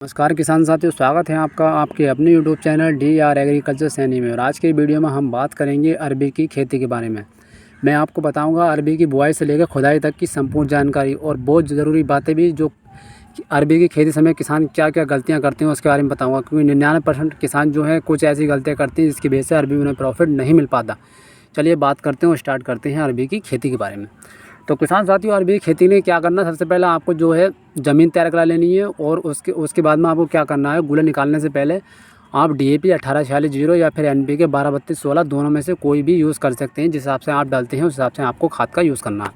नमस्कार किसान साथियों, स्वागत है आपका आपके अपने YouTube channel DR agriculture Saini में। और आज के वीडियो में हम बात करेंगे अरबी की खेती के बारे में। मैं आपको बताऊंगा अरबी की बुआई से लेकर खुदाई तक की संपूर्ण जानकारी और बहुत ज़रूरी बातें भी, जो अरबी की खेती समय किसान क्या क्या गलतियां करते हैं उसके बारे में बताऊँगा। क्योंकि 99% किसान जो है कुछ ऐसी गलतियाँ करते हैं जिसकी वजह से अरबी में उन्हें प्रॉफिट नहीं मिल पाता। चलिए बात करते हैं और स्टार्ट करते हैं अरबी की खेती के बारे में। तो किसान साथियों, अरबी की खेती में क्या करना, सबसे पहले आपको जो है ज़मीन तैयार करा लेनी है। और उसके बाद में आपको क्या करना है, गुले निकालने से पहले आप DAP 1846 या फिर NPK 123216 दोनों में से कोई भी यूज़ कर सकते हैं। जिस हिसाब से आप डालते हैं उस हिसाब से आपको खाद का यूज़ करना है।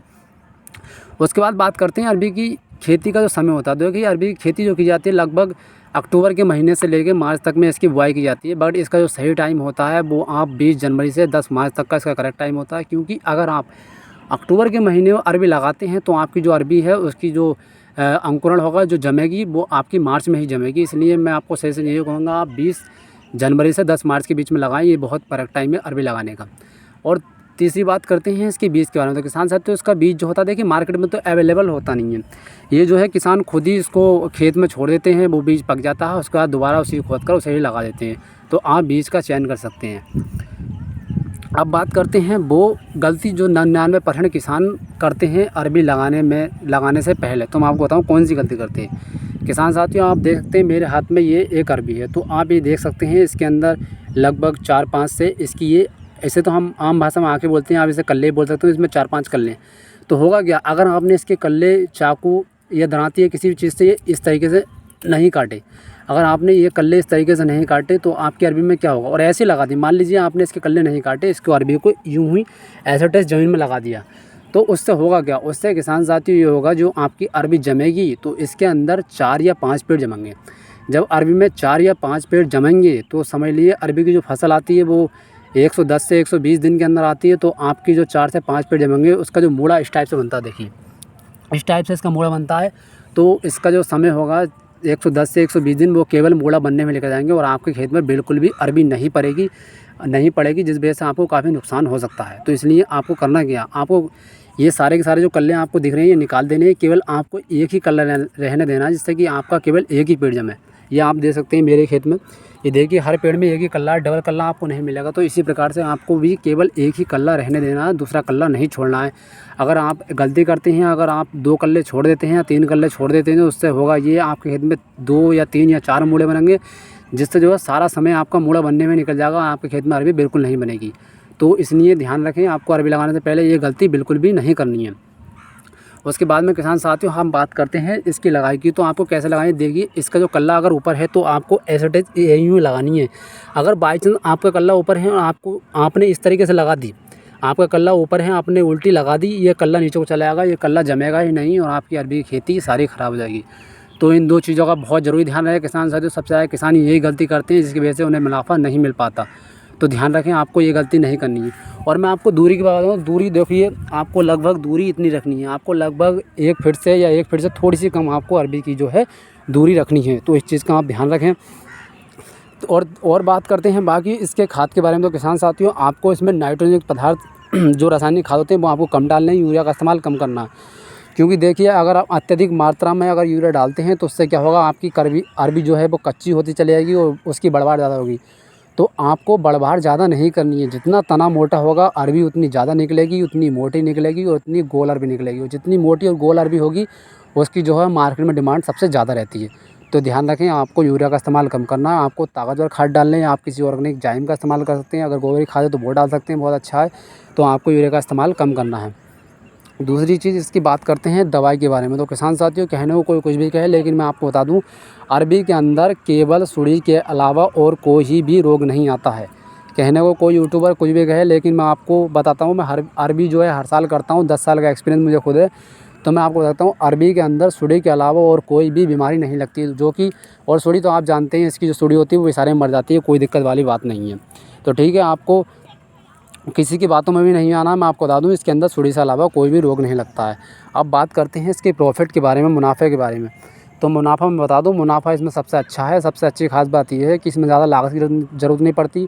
उसके बाद बात करते हैं अरबी की खेती का जो समय होता है। देखिए, अरबी की खेती जो की जाती है लगभग अक्टूबर के महीने से लेकर मार्च तक में इसकी बुआई की जाती है। बट इसका जो सही टाइम होता है वो आप 20 जनवरी से 10 मार्च तक का इसका करेक्ट टाइम होता है। क्योंकि अगर आप अक्टूबर के महीने में अरबी लगाते हैं तो आपकी जो अरबी है उसकी जो अंकुरण होगा, जो जमेगी, वो आपकी मार्च में ही जमेगी। इसलिए मैं आपको सही से यही कहूँगा, आप 20 जनवरी से 10 मार्च के बीच में लगाएं। ये बहुत परफेक्ट टाइम है अरबी लगाने का। और तीसरी बात करते हैं इसके बीज के बारे में। तो किसान साथियों, इसका बीज जो होता है, देखिए मार्केट में तो अवेलेबल होता नहीं है। ये जो है किसान खुद ही इसको खेत में छोड़ देते हैं, वो बीज पक जाता है, उसके बाद दोबारा उसी को खोद कर उसे ही लगा देते हैं। तो आप बीज का चयन कर सकते हैं। अब बात करते हैं वो गलती जो 99% किसान करते हैं अरबी लगाने से पहले। तो मैं आपको बताऊं कौन सी गलती करते हैं। किसान साथियों, आप देख सकते हैं मेरे हाथ में ये एक अरबी है। तो आप ये देख सकते हैं इसके अंदर लगभग 4-5 से इसकी ये, ऐसे तो हम आम भाषा में आके बोलते हैं, आप इसे कल्ले बोल सकते हो। इसमें 4-5 कल्ले। तो होगा क्या, अगर आपने इसके कल्ले चाकू या दरांती या किसी भी चीज़ से इस तरीके से नहीं काटे, अगर आपने ये कल्ले इस तरीके से नहीं काटे तो आपकी अरबी में क्या होगा। और ऐसे लगा दी, मान लीजिए आपने इसके कल्ले नहीं काटे, इसको अरबी को यूं ही ऐसे टेस्ट ज़मीन में लगा दिया, तो उससे होगा क्या, उससे किसान साथियों ये होगा, जो आपकी अरबी जमेगी तो इसके अंदर 4 या 5 पेड़ जमेंगे। जब अरबी में 4 या 5 पेड़ जमेंगे तो समझ लिए अरबी की जो फसल आती है वो 110 से 120 दिन के अंदर आती है। तो आपकी जो 4 से 5 पेड़ जमेंगे उसका जो मूड़ा इस टाइप से बनता है, देखिए इस टाइप से इसका मूड़ा बनता है। तो इसका जो समय होगा 110 से 120 दिन, वो केवल मूड़ा बनने में लेकर जाएंगे और आपके खेत में बिल्कुल भी अरबी नहीं पड़ेगी, जिस वजह से आपको काफ़ी नुकसान हो सकता है। तो इसलिए आपको करना क्या, आपको ये सारे के सारे जो कल्ले आपको दिख रहे हैं ये निकाल देने हैं। केवल आपको एक ही कल्ला रहने देना है, जिससे कि आपका केवल एक ही पेड़ जमे। ये आप देख सकते हैं मेरे खेत में, ये देखिए हर पेड़ में एक ही कल्ला है, डबल कल्ला आपको नहीं मिलेगा। तो इसी प्रकार से आपको भी केवल एक ही कल्ला रहने देना है, दूसरा कल्ला नहीं छोड़ना है। अगर आप गलती करते हैं, अगर आप 2 कल्ले छोड़ देते हैं या 3 कल्ले छोड़ देते हैं, तो उससे होगा ये, आपके खेत में 2 या 3 या 4 मूड़े बनेंगे, जिससे जो है सारा समय आपका मूड़ा बनने में निकल जाएगा, आपके खेत में अरबी बिल्कुल नहीं बनेगी। तो इसलिए ध्यान रखें, आपको अरबी लगाने से पहले ये गलती बिल्कुल भी नहीं करनी है। उसके बाद में किसान साथियों, हम बात करते हैं इसकी लगाई की। तो आपको कैसे लगानी है, देखिए इसका जो कल्ला अगर ऊपर है तो आपको एसोटेज यूँ लगानी है। अगर बाई चांस आपका कल्ला ऊपर है और आपने इस तरीके से लगा दी, आपका कल्ला ऊपर है, आपने उल्टी लगा दी, ये कल्ला नीचे को चला जाएगा, ये कल्ला जमेगा ही नहीं और आपकी अरबी की खेती सारी ख़राब हो जाएगी। तो इन 2 चीज़ों का बहुत ज़रूरी ध्यान रहे किसान साथियों। सबसे ज़्यादा किसान यही गलती करते हैं, जिसकी वजह से उन्हें मुनाफा नहीं मिल पाता। तो ध्यान रखें, आपको ये गलती नहीं करनी है। और मैं आपको दूरी की बात बताऊँ, दूरी देखिए आपको लगभग दूरी इतनी रखनी है, आपको लगभग 1 फीट से या 1 फीट से थोड़ी सी कम आपको अरबी की जो है दूरी रखनी है। तो इस चीज़ का आप ध्यान रखें। और बात करते हैं बाकी इसके खाद के बारे में। तो किसान साथियों, आपको इसमें नाइट्रोजन युक्त पदार्थ जो रासायनिक खाद होते हैं वो आपको कम डालने हैं, यूरिया का इस्तेमाल कम करना है। क्योंकि देखिए अगर आप अत्यधिक मात्रा में अगर यूरिया डालते हैं तो उससे क्या होगा, आपकी अरबी जो है वो कच्ची होती चली जाएगी और उसकी बढ़वार ज़्यादा होगी। तो आपको बढ़वार ज़्यादा नहीं करनी है, जितना तना मोटा होगा अरबी उतनी ज़्यादा निकलेगी, उतनी मोटी निकलेगी और उतनी गोल अरबी निकलेगी। और जितनी मोटी और गोल अरबी होगी उसकी जो है मार्केट में डिमांड सबसे ज़्यादा रहती है। तो ध्यान रखें, आपको यूरिया का इस्तेमाल कम करना है, आपको ताकतवर खाद डालने हैं। आप किसी ऑर्गेनिक जाइम का इस्तेमाल कर सकते हैं, अगर गोबर की खाद है तो वो डाल सकते हैं, बहुत अच्छा है। तो आपको यूरिया का इस्तेमाल कम करना है। दूसरी चीज़ इसकी बात करते हैं दवाई के बारे में। तो किसान साथियों, कहने को कोई कुछ भी कहे, लेकिन मैं आपको बता दूं अरबी के अंदर केवल सुंडी के अलावा और कोई भी रोग नहीं आता है। कहने को कोई यूट्यूबर कुछ भी कहे, लेकिन मैं आपको बताता हूं, मैं अरबी जो है हर साल करता हूं, 10 साल का एक्सपीरियंस मुझे खुद है। तो मैं आपको बताता हूँ अरबी के अंदर सुंडी के अलावा और कोई भी बीमारी नहीं लगती, जो कि, और सुंडी तो आप जानते हैं इसकी जो सुंडी होती है वो सारे मर जाती है, कोई दिक्कत वाली बात नहीं है। तो ठीक है, आपको किसी की बातों में भी नहीं आना। मैं आपको बता दूं इसके अंदर सुंडी से अलावा कोई भी रोग नहीं लगता है। अब बात करते हैं इसके प्रॉफिट के बारे में, मुनाफे के बारे में। तो मुनाफा मैं बता दूं, मुनाफा इसमें सबसे अच्छा है। सबसे अच्छी खास बात यह है कि इसमें ज़्यादा लागत की ज़रूरत नहीं पड़ती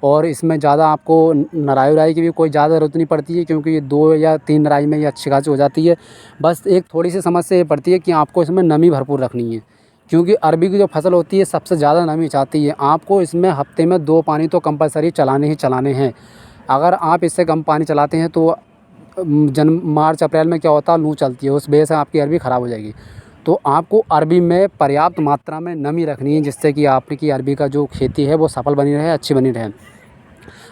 और इसमें ज़्यादा आपको नराई उराई की भी कोई ज़्यादा ज़रूरत नहीं पड़ती है, क्योंकि ये 2 या 3 नराई में ये अच्छी खासी हो जाती है। बस एक थोड़ी सी समस्या ये पड़ती है कि आपको इसमें नमी भरपूर रखनी है, क्योंकि अरबी की जो फसल होती है सबसे ज़्यादा नमी चाहती है। आपको इसमें हफ्ते में 2 पानी तो कंपलसरी चलाने ही चलाने हैं। अगर आप इससे कम पानी चलाते हैं तो मार्च अप्रैल में क्या होता है, लू चलती है, उस वजह से आपकी अरबी ख़राब हो जाएगी। तो आपको अरबी में पर्याप्त मात्रा में नमी रखनी है, जिससे कि आपकी अरबी का जो खेती है वो सफल बनी रहे, अच्छी बनी रहे।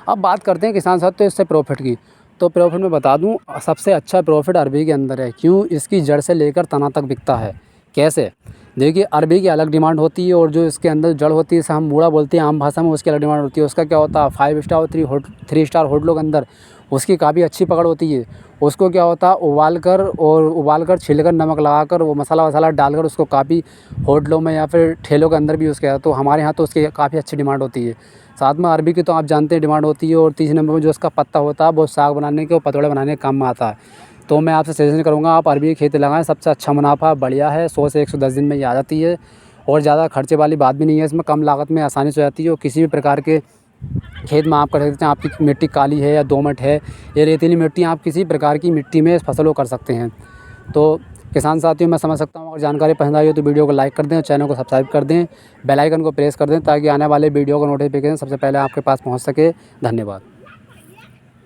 अब बात करते हैं किसान साथ तो इससे प्रॉफिट की। तो प्रॉफिट मैं बता दूं, सबसे अच्छा प्रॉफिट अरबी के अंदर है। क्यों? इसकी जड़ से लेकर तना तक बिकता है। कैसे? देखिए, अरबी की अलग डिमांड होती है और जो इसके अंदर जड़ होती है, इसे हम मूड़ा बोलते हैं आम भाषा में, उसकी अलग डिमांड होती है। उसका क्या होता है, 5 स्टार और 3 स्टार होटलों के अंदर उसकी काफ़ी अच्छी पकड़ होती है। उसको क्या होता है, उबाल कर छीलकर नमक लगाकर वो मसाला वसाला डालकर उसको काफ़ी होटलों में या फिर ठेलों के अंदर भी यूज़ किया जाता है। तो हमारे यहाँ तो उसकी काफ़ी अच्छी डिमांड होती है। साथ में अरबी की तो आप जानते हैं डिमांड होती है। और तीसरे नंबर में जो उसका पत्ता होता है वो साग बनाने के और पकौड़े बनाने के काम में आता है। तो मैं आपसे सजेशन करूँगा आप अरबी की खेती लगाएँ, सबसे अच्छा मुनाफा बढ़िया है। 100 से 110 दिन में ये आ जाती है और ज़्यादा खर्चे वाली बात भी नहीं है। इसमें कम लागत में आसानी से हो जाती है और किसी भी प्रकार के खेत में आप कर सकते हैं। आपकी मिट्टी काली है या दोमट है या रेतीली मिट्टी, आप किसी प्रकार की मिट्टी में इस फसल को कर सकते हैं। तो किसान साथियों, मैं समझ सकता हूँ अगर जानकारी पसंद आई हो तो वीडियो को लाइक कर दें और चैनल को सब्सक्राइब कर दें, बेल आइकन को प्रेस कर दें ताकि आने वाले वीडियो का नोटिफिकेशन सबसे पहले आपके पास पहुँच सके। धन्यवाद।